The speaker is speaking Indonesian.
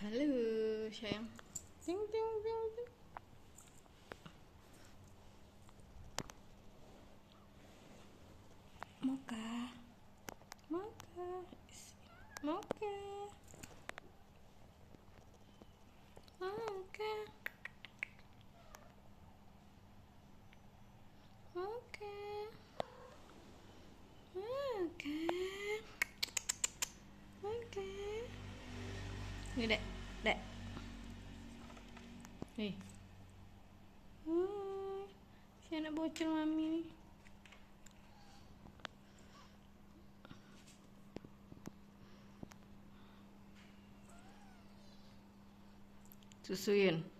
Halo sayang. Ting ting ting ting. Moka. Moka. Moka. Moka. Moka. Moka. Moka. Ini dek, dek. Nih. Si anak bocil mami nih. Susuin.